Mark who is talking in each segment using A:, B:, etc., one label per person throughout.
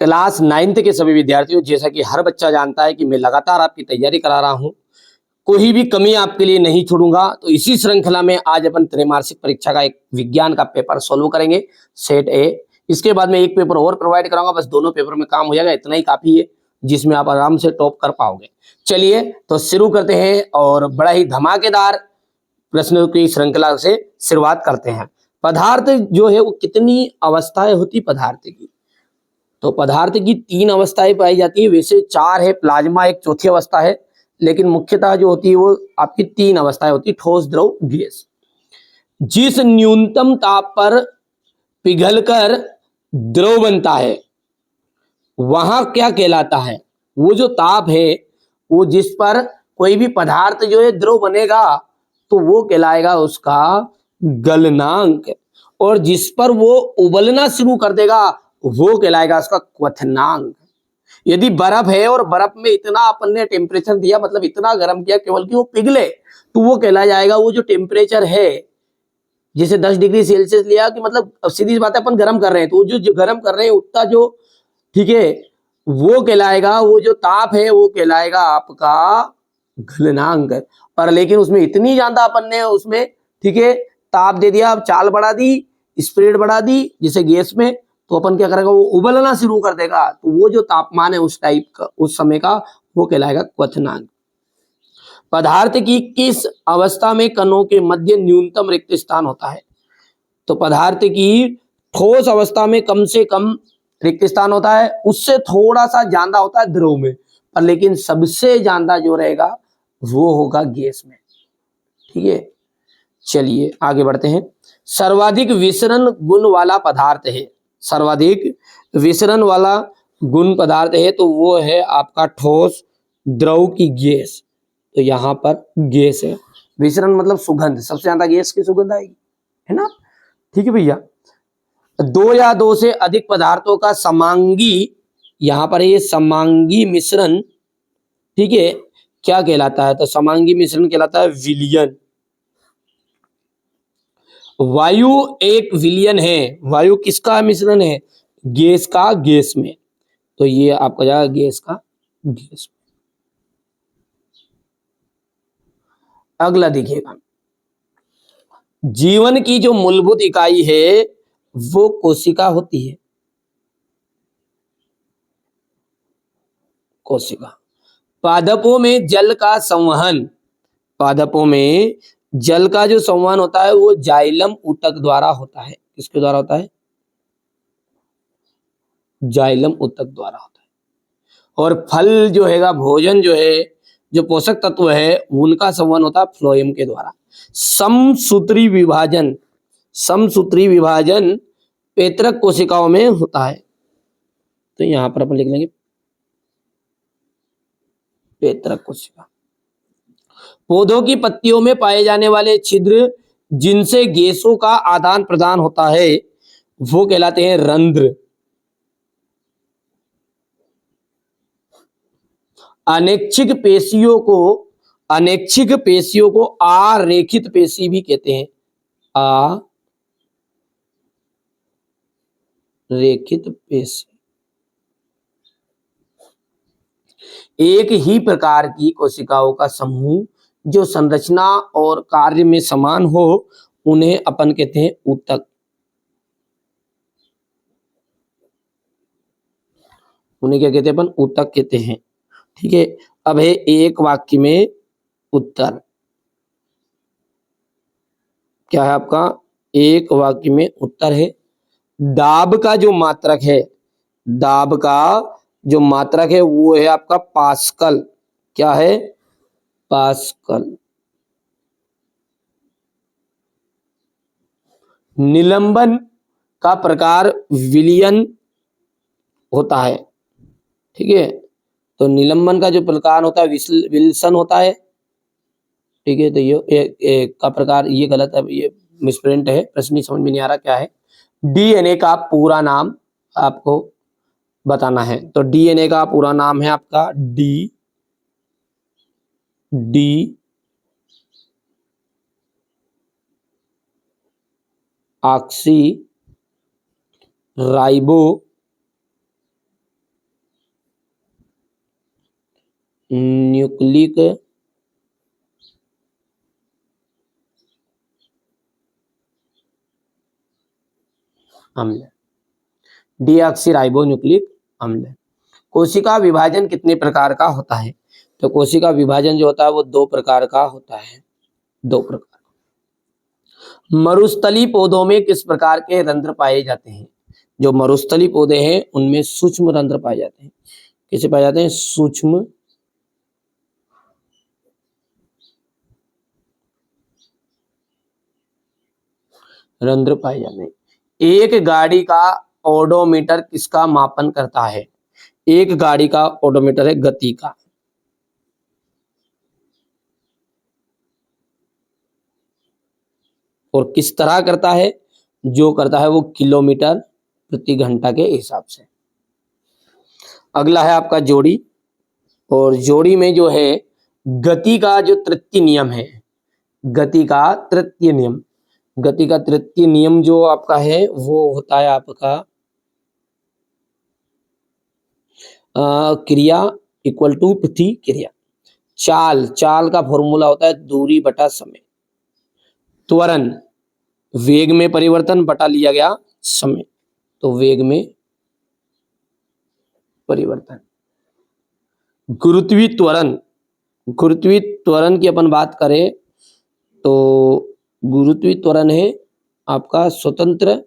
A: Class 9th के सभी विद्यार्थियों, जैसा कि हर बच्चा जानता है कि मैं लगातार आपकी तैयारी करा रहा हूं, कोई भी कमी आपके लिए नहीं छोड़ूंगा। तो इसी श्रृंखला में आज अपन त्रैमासिक परीक्षा का एक विज्ञान का पेपर सोल्व करेंगे, सेट ए। इसके बाद में एक पेपर और प्रोवाइड कराऊंगा, बस दोनों पेपर में काम हो जाएगा, इतना ही काफी है जिसमें आप आराम से टॉप कर पाओगे। चलिए तो शुरू करते हैं और बड़ा ही धमाकेदार प्रश्नों की श्रृंखला से शुरुआत करते हैं। पदार्थ जो है वो कितनी अवस्थाएं होती पदार्थ की? तो पदार्थ की 3 अवस्थाएं पाई जाती है, वैसे 4 है, प्लाज्मा एक चौथी अवस्था है, लेकिन मुख्यतः जो होती है वो आपकी 3 अवस्थाएं होती है, ठोस, द्रव, गैस। जिस न्यूनतम ताप पर पिघलकर द्रव बनता है वहां क्या कहलाता है? वो जो ताप है वो जिस पर कोई भी पदार्थ जो है द्रव बनेगा तो वो कहलाएगा उसका गलनांक, और जिस पर वो उबलना शुरू कर देगा वो कहलाएगा उसका क्वथनांक। यदि बर्फ है और बर्फ में इतना अपन ने टेम्परेचर दिया, मतलब इतना गर्म किया केवल कि वो पिघले, तो वो कहला जाएगा वो जो टेम्परेचर है, जैसे 10 डिग्री सेल्सियस लिया कि मतलब सीधी बात है अपन गर्म कर रहे हैं, तो जो गर्म कर रहे हैं उतना जो, ठीक है, वो कहलाएगा, वो जो ताप है वो कहलाएगा आपका गलनांक। पर लेकिन उसमें इतनी ज्यादा अपन ने उसमें, ठीक है, ताप दे दिया, चाल बढ़ा दी, स्पीड बढ़ा दी जैसे गैस में, तो अपन क्या करेगा, वो उबलना शुरू कर देगा, तो वो जो तापमान है उस टाइप का, उस समय का, वो कहलाएगा क्वथनांक। पदार्थ की किस अवस्था में कणों के मध्य न्यूनतम रिक्त स्थान होता है? तो पदार्थ की ठोस अवस्था में कम से कम रिक्त स्थान होता है, उससे थोड़ा सा ज्यादा होता है द्रव में, पर लेकिन सबसे ज्यादा जो रहेगा वो होगा गैस में। ठीक है, चलिए आगे बढ़ते हैं। सर्वाधिक विसरण गुण वाला पदार्थ है, सर्वाधिक विसरण वाला गुण पदार्थ है तो वो है आपका ठोस, द्रव की गैस। तो यहाँ पर गैस है, विसरण मतलब सुगंध, सबसे ज्यादा गैस की सुगंध आएगी, है ना। ठीक है भैया, 2 या 2 से अधिक पदार्थों का समांगी, यहां पर ये समांगी मिश्रण, ठीक है, क्या कहलाता है? तो समांगी मिश्रण कहलाता है विलयन। वायु एक विलयन है, वायु किसका मिश्रण है? गैस का गैस में, तो ये आपका जाएगा गैस का गैस में। अगला देखिएगा, जीवन की जो मूलभूत इकाई है वो कोशिका होती है, कोशिका। पादपों में जल का संवहन, पादपों में जल का जो संवहन होता है वो जाइलम ऊतक द्वारा होता है। किसके द्वारा होता है? जाइलम ऊतक द्वारा होता है। और फल जो हैगा, भोजन जो है, जो पोषक तत्व है, उनका संवहन होता है फ्लोएम के द्वारा। समसूत्री विभाजन, समसूत्री विभाजन पेतरक कोशिकाओं में होता है, तो यहां पर अपन लिख लेंगे पेतरक कोशिका। पौधों की पत्तियों में पाए जाने वाले छिद्र जिनसे गैसों का आदान प्रदान होता है वो कहलाते हैं रंध्र। अनैच्छिक पेशियों को, अनैच्छिक पेशियों को आरेखित पेशी भी कहते हैं, आरेखित पेशी। एक ही प्रकार की कोशिकाओं का समूह जो संरचना और कार्य में समान हो उन्हें अपन कहते हैं ऊतक, उन्हें क्या कहते हैं अपन? ऊतक कहते हैं। ठीक है, अब है एक वाक्य में उत्तर, क्या है आपका? एक वाक्य में उत्तर है, दाब का जो मात्रक है, दाब का जो मात्रक है वो है आपका पास्कल। क्या है? पास्कल। निलंबन का प्रकार विलियन होता है, ठीक है, तो निलंबन का जो प्रकार होता है विल्सन होता है, ठीक है, तो ये का प्रकार, ये गलत है, ये मिसप्रिंट है, प्रश्न समझ में नहीं आ रहा क्या है। डीएनए का पूरा नाम आपको बताना है, तो डीएनए का पूरा नाम है आपका डी ऑक्सी राइबो न्यूक्लिक अम्ल, डीऑक्सीराइबोन्यूक्लिक अम्ल। कोशिका विभाजन कितने प्रकार का होता है? तो कोशिका विभाजन जो होता है वो 2 प्रकार का होता है, 2 प्रकार। मरुस्थली पौधों में किस प्रकार के रंध्र पाए जाते हैं? जो मरुस्थली पौधे हैं उनमें सूक्ष्म रंध्र पाए जाते हैं। कैसे पाए जाते हैं? सूक्ष्म रंध्र पाए जाते हैं। एक गाड़ी का ओडोमीटर किसका मापन करता है? एक गाड़ी का ओडोमीटर है गति का। और किस तरह करता है? जो करता है वो किलोमीटर प्रति घंटा के हिसाब से। अगला है आपका जोड़ी, और जोड़ी में जो है गति का जो तृतीय नियम है, गति का तृतीय नियम, गति का तृतीय नियम जो आपका है वो होता है आपका क्रिया इक्वल टू प्रतिक्रिया। चाल, चाल का फॉर्मूला होता है दूरी बटा समय। त्वरण, वेग में परिवर्तन बटा लिया गया समय, तो वेग में परिवर्तन। गुरुत्वीय त्वरण, गुरुत्वीय त्वरण की अपन बात करें तो गुरुत्वीय त्वरण है आपका स्वतंत्र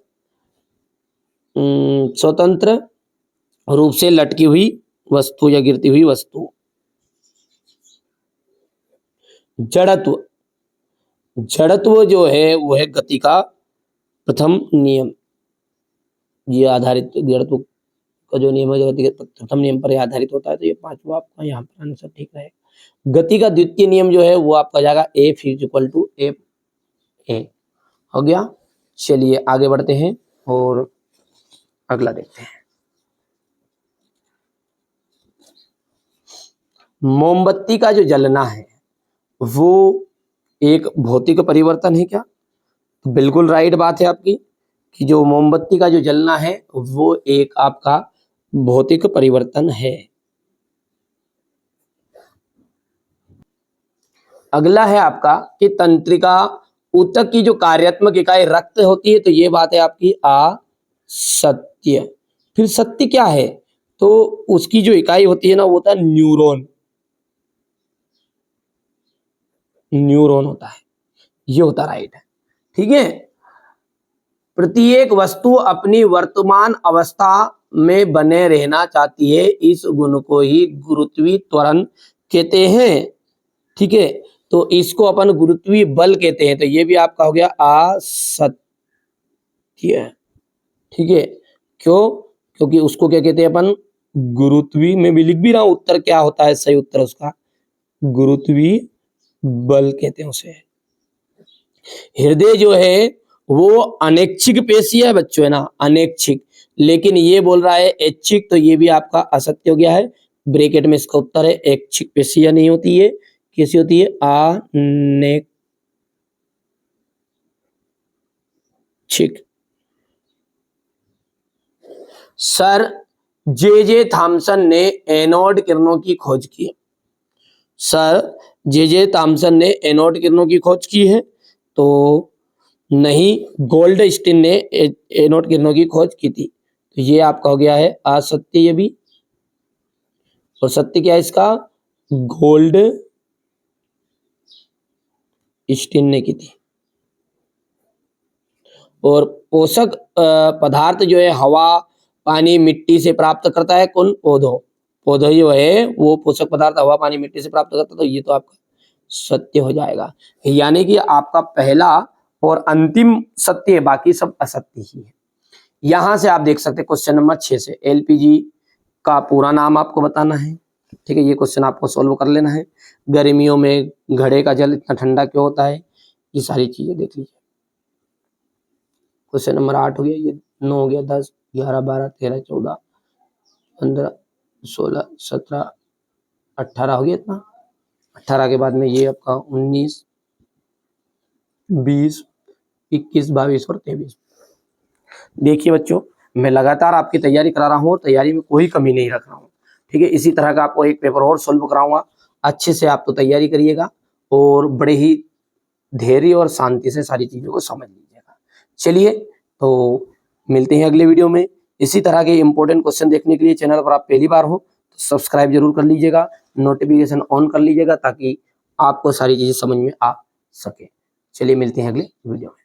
A: रूप से लटकी हुई वस्तु या गिरती हुई वस्तु। जड़त्व, जड़त्व जो है वो है गति का प्रथम नियम, ये आधारित जड़त्व का जो नियम है गति के प्रथम नियम पर आधारित होता है। तो ये 5वां आपका यहाँ पर आंसर ठीक रहेगा। गति का द्वितीय नियम जो है वो आपका जाएगा F equal to F A. हो गया। चलिए आगे बढ़ते हैं और अगला देखते हैं। मोमबत्ती का जो जलना है वो एक भौतिक परिवर्तन है क्या? तो बिल्कुल राइट बात है आपकी कि जो मोमबत्ती का जो जलना है वो एक आपका भौतिक परिवर्तन है। अगला है आपका कि तंत्रिका ऊतक की जो कार्यात्मक इकाई रक्त होती है, तो ये बात है आपकी असत्य। फिर सत्य क्या है? तो उसकी जो इकाई होती है ना वो होता है न्यूरॉन, न्यूरॉन होता है, ये होता राइट है। ठीक है। प्रत्येक वस्तु अपनी वर्तमान अवस्था में बने रहना चाहती है, इस गुण को ही गुरुत्वीय त्वरण कहते हैं। ठीक है, तो इसको अपन गुरुत्वीय बल कहते हैं। तो ये भी आपका हो गया असत्य। ठीक है, क्यों? क्योंकि उसको क्या कहते हैं अपन? गुरुत्वीय। में भी लिख भी रहा हूं उत्तर क्या होता है, सही उत्तर उसका गुरुत्वीय बल कहते हैं उसे। हृदय जो है वो अनैच्छिक पेशी है बच्चों, है ना, अनैच्छिक। लेकिन ये बोल रहा है ऐच्छिक, तो ये भी आपका असत्य हो गया है। ब्रैकेट में इसका उत्तर है ऐच्छिक पेशियां नहीं होती है, कैसी होती है? अनैच्छिक। सर जे थॉमसन ने एनोड किरणों की खोज की। सर जे थॉमसन ने एनोड किरणों की खोज की है? तो नहीं, गोल्डस्टीन ने एनोड किरणों की खोज की थी। तो ये आपका हो गया है असत्य ये भी। और सत्य क्या है इसका? गोल्डस्टीन ने की थी। और पोषक पदार्थ जो है हवा, पानी, मिट्टी से प्राप्त करता है कौन? पौधों। पौधे जो है वो पोषक पदार्थ हवा, पानी, मिट्टी से प्राप्त करता है। तो ये तो आपका सत्य हो जाएगा। यानी कि आपका पहला और अंतिम सत्य है, बाकी सब असत्य ही है। यहां से आप देख सकते हैं क्वेश्चन नंबर 6 से एलपीजी का पूरा नाम आपको बताना है। ठीक है, ये क्वेश्चन आपको सोल्व कर लेना है। गर्मियों में घड़े का जल इतना ठंडा क्यों होता है, ये सारी चीजें देख लीजिए। क्वेश्चन नंबर 8 हो गया, ये 9 हो गया, 10, 11, 12, 13, 14, 15, 16, 17, 18 हो गया इतना। 18 के बाद में ये आपका 19, 20, 21, 22 और 23। देखिए बच्चों, मैं लगातार आपकी तैयारी करा रहा हूँ और तैयारी में कोई कमी नहीं रख रहा हूँ। ठीक है, इसी तरह का आपको एक पेपर और सोल्व कराऊंगा। अच्छे से आप तो तैयारी करिएगा और बड़े ही धैर्य और शांति से सारी चीज़ों को समझ लीजिएगा। चलिए, तो मिलते हैं अगले वीडियो में। इसी तरह के इंपॉर्टेंट क्वेश्चन देखने के लिए चैनल पर आप पहली बार हो तो सब्सक्राइब जरूर कर लीजिएगा, नोटिफिकेशन ऑन कर लीजिएगा ताकि आपको सारी चीज़ें समझ में आ सके। चलिए, मिलते हैं अगले वीडियो में।